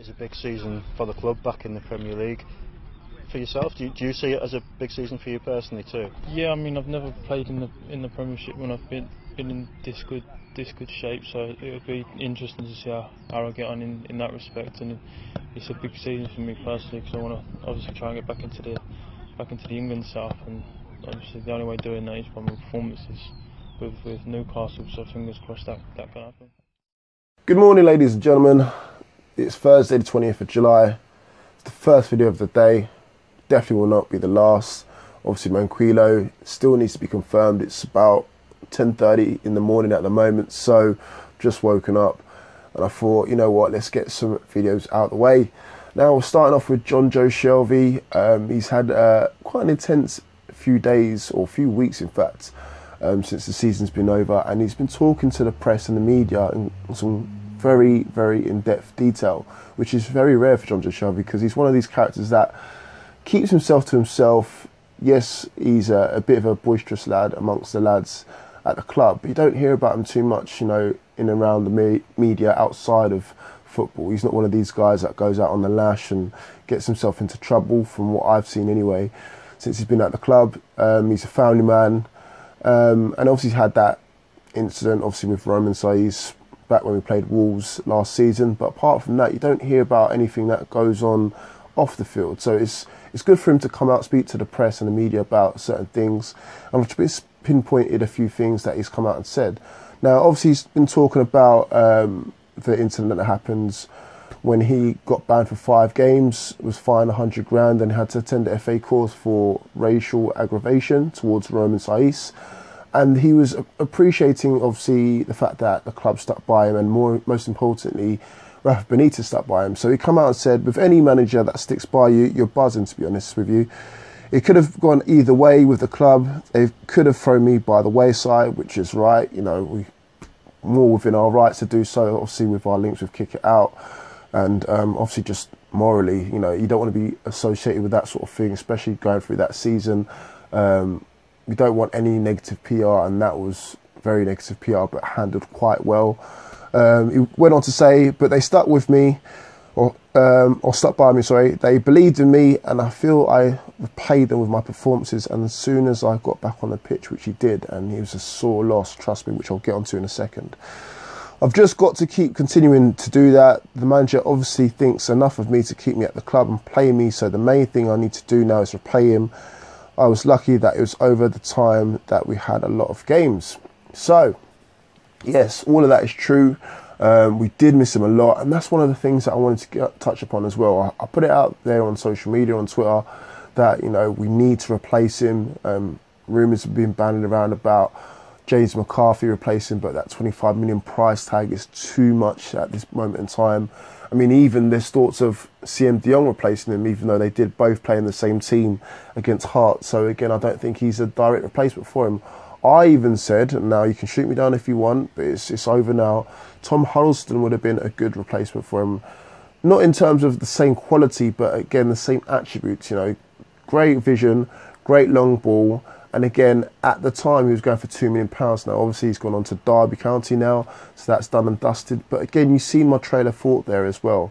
is a big season for the club back in the Premier League. For yourself, do you see it as a big season for you personally too? Yeah, I mean, I've never played in the Premiership when I've been in this good shape, so it'll be interesting to see how I get on in that respect. And it's a big season for me personally because I want to obviously try and get back into the England South, and obviously the only way doing that is by my performances with Newcastle. So fingers crossed that can happen. Good morning, ladies and gentlemen. It's Thursday, the 20th of July. It's the first video of the day. Definitely will not be the last. Obviously, Manquillo still needs to be confirmed. It's about 10:30 in the morning at the moment, so just woken up and I thought, you know what, let's get some videos out of the way. Now we're starting off with Jonjo Shelvey. He's had quite an intense few days, or few weeks in fact, since the season's been over, and he's been talking to the press and the media in some very, very in-depth detail, which is very rare for Jonjo Shelvey because he's one of these characters that keeps himself to himself. Yes, he's a bit of a boisterous lad amongst the lads at the club, but you don't hear about him too much, you know, in and around the media outside of football. He's not one of these guys that goes out on the lash and gets himself into trouble, from what I've seen anyway, since he's been at the club. He's a family man, and obviously he's had that incident, obviously, with Roman Saiz back when we played Wolves last season. But apart from that, you don't hear about anything that goes on off the field. So it's good for him to come out, speak to the press and the media about certain things. And I've just pinpointed a few things that he's come out and said. Now, obviously, he's been talking about the incident that happens when he got banned for 5 games, was fined 100 grand, and had to attend the FA course for racial aggravation towards Roman Saiz. And he was appreciating, obviously, the fact that the club stuck by him, and most importantly, Rafa Benitez stuck by him. So he come out and said, with any manager that sticks by you, you're buzzing, to be honest with you. It could have gone either way with the club. They could have thrown me by the wayside, which is right. You know, we more within our rights to do so, obviously, with our links with Kick It Out. And obviously, just morally, you know, you don't want to be associated with that sort of thing, especially going through that season. We don't want any negative PR, and that was very negative PR, but handled quite well. He went on to say, but they stuck with me, or stuck by me, sorry. They believed in me, and I feel I repaid them with my performances. And as soon as I got back on the pitch, which he did, and he was a sore loss, trust me, which I'll get onto in a second. I've just got to keep continuing to do that. The manager obviously thinks enough of me to keep me at the club and play me, so the main thing I need to do now is repay him. I was lucky that it was over the time that we had a lot of games. So, yes, all of that is true. We did miss him a lot, and that's one of the things that I wanted to touch upon as well. I put it out there on social media, on Twitter, that, you know, we need to replace him. Rumours have been bandied around about James McCarthy replacing, but that 25 million price tag is too much at this moment in time. I mean, even there's thoughts of CM de Jong replacing him, even though they did both play in the same team against Hearts. So again, I don't think he's a direct replacement for him. I even said, and now you can shoot me down if you want, but it's over now, Tom Huddleston would have been a good replacement for him. Not in terms of the same quality, but again, the same attributes, you know. Great vision, great long ball. And again, at the time, he was going for £2 million. Now, obviously, he's gone on to Derby County now, so that's done and dusted. But again, you see my trailer thought there as well.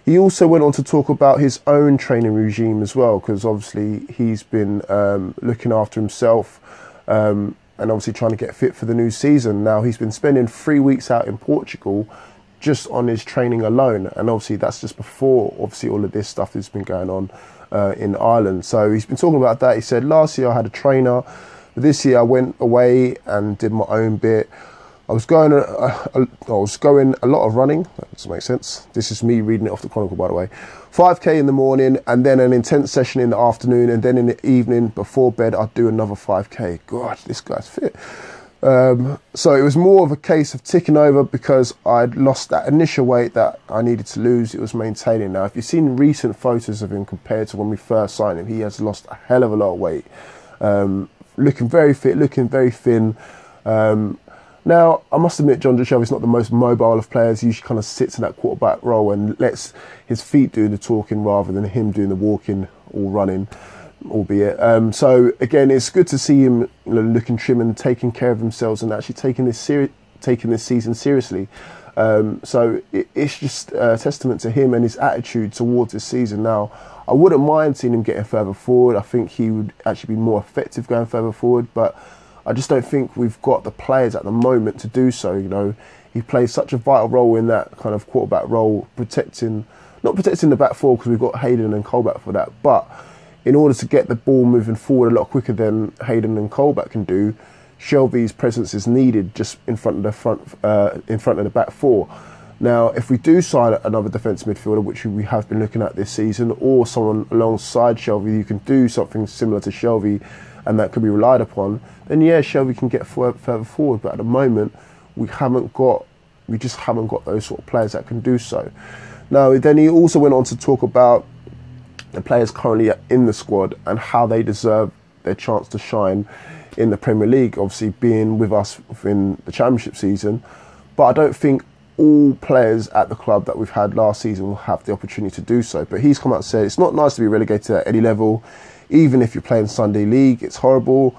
He also went on to talk about his own training regime as well, because obviously he's been looking after himself and obviously trying to get fit for the new season. Now, he's been spending 3 weeks out in Portugal just on his training alone. And obviously, that's just before, obviously, all of this stuff that's been going on in Ireland. So he's been talking about that. He said, last year I had a trainer, but this year I went away and did my own bit. I was going a lot of running. That doesn't make sense. This is me reading it off the Chronicle, by the way. 5k in the morning, and then an intense session in the afternoon, and then in the evening before bed I'd do another 5k. God, this guy's fit. So it was more of a case of ticking over because I'd lost that initial weight that I needed to lose. It was maintaining. Now, if you've seen recent photos of him compared to when we first signed him, he has lost a hell of a lot of weight. Looking very fit, looking very thin. Now, I must admit, Jonjo Shelvey is not the most mobile of players. He usually kind of sits in that quarterback role and lets his feet do the talking rather than him doing the walking or running, albeit. So, again, it's good to see him, you know, looking trim and taking care of themselves and actually taking this season seriously. So it's just a testament to him and his attitude towards this season. Now, I wouldn't mind seeing him getting further forward. I think he would actually be more effective going further forward, but I just don't think we've got the players at the moment to do so. You know, he plays such a vital role in that kind of quarterback role, not protecting the back four, because we've got Hayden and Colback for that, but in order to get the ball moving forward a lot quicker than Hayden and Colback can do, Shelvey's presence is needed just in front of the back four. Now, if we do sign another defensive midfielder, which we have been looking at this season, or someone alongside Shelvey who can do something similar to Shelvey and that could be relied upon, then yeah, Shelvey can get further forward. But at the moment, we just haven't got those sort of players that can do so. Now, then he also went on to talk about the players currently in the squad and how they deserve their chance to shine in the Premier League, obviously being with us in the Championship season. But I don't think all players at the club that we've had last season will have the opportunity to do so. But he's come out and said it's not nice to be relegated at any level, even if you're playing Sunday League. It's horrible.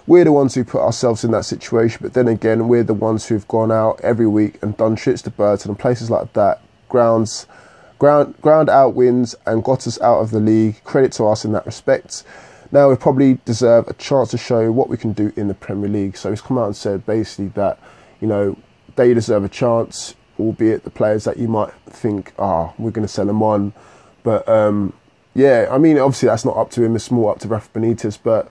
We're the ones who put ourselves in that situation, but then again, we're the ones who've gone out every week and done trips to Burton and places like that, ground out wins and got us out of the league. Credit to us in that respect. Now we probably deserve a chance to show what we can do in the Premier League. So he's come out and said basically that, you know, they deserve a chance, albeit the players that you might think, we're going to sell them on. But yeah, I mean, obviously that's not up to him, it's more up to Rafa Benitez. But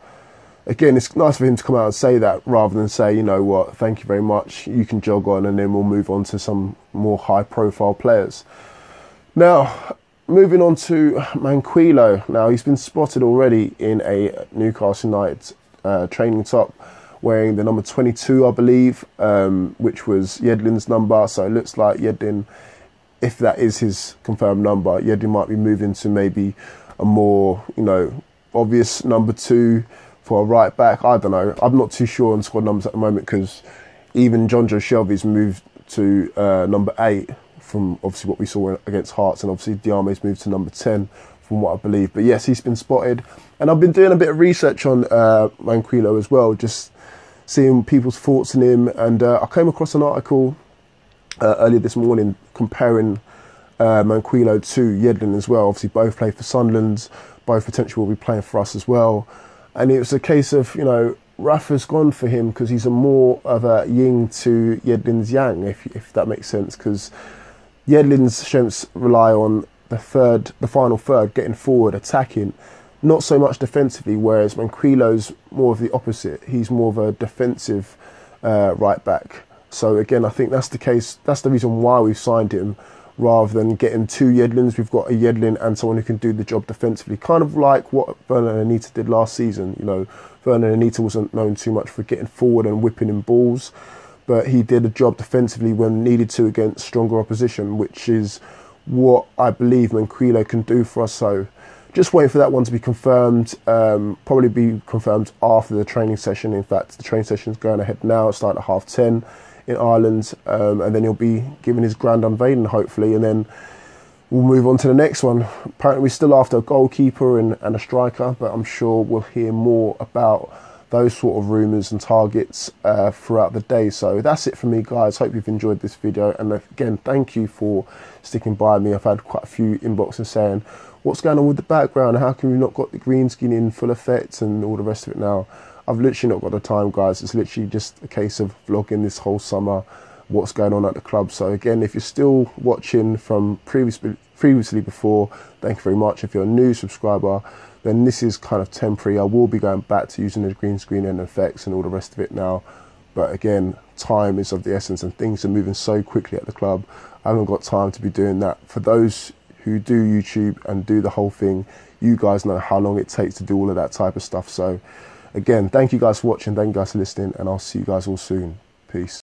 again, it's nice for him to come out and say that rather than say, you know what, thank you very much, you can jog on, and then we'll move on to some more high profile players. Now, moving on to Manquillo. Now, he's been spotted already in a Newcastle United training top, wearing the number 22, I believe, which was Yedlin's number. So it looks like Yedlin, if that is his confirmed number, Yedlin might be moving to maybe a more, you know, obvious number 2 for a right back. I don't know. I'm not too sure on squad numbers at the moment, because even Jonjo Shelvey's moved to number 8 from obviously what we saw against Hearts, and obviously Diame's moved to number 10 from what I believe. But yes, he's been spotted, and I've been doing a bit of research on Manquillo as well, just seeing people's thoughts on him, and I came across an article earlier this morning comparing Manquillo to Yedlin as well. Obviously both play for Sunderland, both potentially will be playing for us as well, and it was a case of, you know, Rafa's gone for him because he's a more of a yin to Yedlin's yang, if that makes sense, because Yedlin's strengths rely on the final third, getting forward, attacking, not so much defensively, whereas Manquillo's more of the opposite. He's more of a defensive right back. So again, I think that's the case. That's the reason why we've signed him, rather than getting 2 Yedlins. We've got a Yedlin and someone who can do the job defensively, kind of like what Ferne and Anita did last season. You know, Ferne and Anita wasn't known too much for getting forward and whipping in balls, but he did a job defensively when needed to against stronger opposition, which is what I believe Manquillo can do for us. So just waiting for that one to be confirmed, probably be confirmed after the training session. In fact, the training session is going ahead now. It's starting at 10:30 in Ireland, and then he'll be given his grand unveiling, hopefully, and then we'll move on to the next one. Apparently we're still after a goalkeeper and a striker, but I'm sure we'll hear more about those sort of rumours and targets throughout the day. So that's it for me, guys. Hope you've enjoyed this video, and again, thank you for sticking by me. I've had quite a few inboxes saying, what's going on with the background? How come we've not got the green screen in full effect and all the rest of it now? I've literally not got the time, guys. It's literally just a case of vlogging this whole summer what's going on at the club. So again, if you're still watching from previously before, thank you very much. If you're a new subscriber, then this is kind of temporary. I will be going back to using the green screen and effects and all the rest of it now. But again, time is of the essence, and things are moving so quickly at the club. I haven't got time to be doing that. For those who do YouTube and do the whole thing, you guys know how long it takes to do all of that type of stuff. So again, thank you guys for watching, thank you guys for listening, and I'll see you guys all soon. Peace.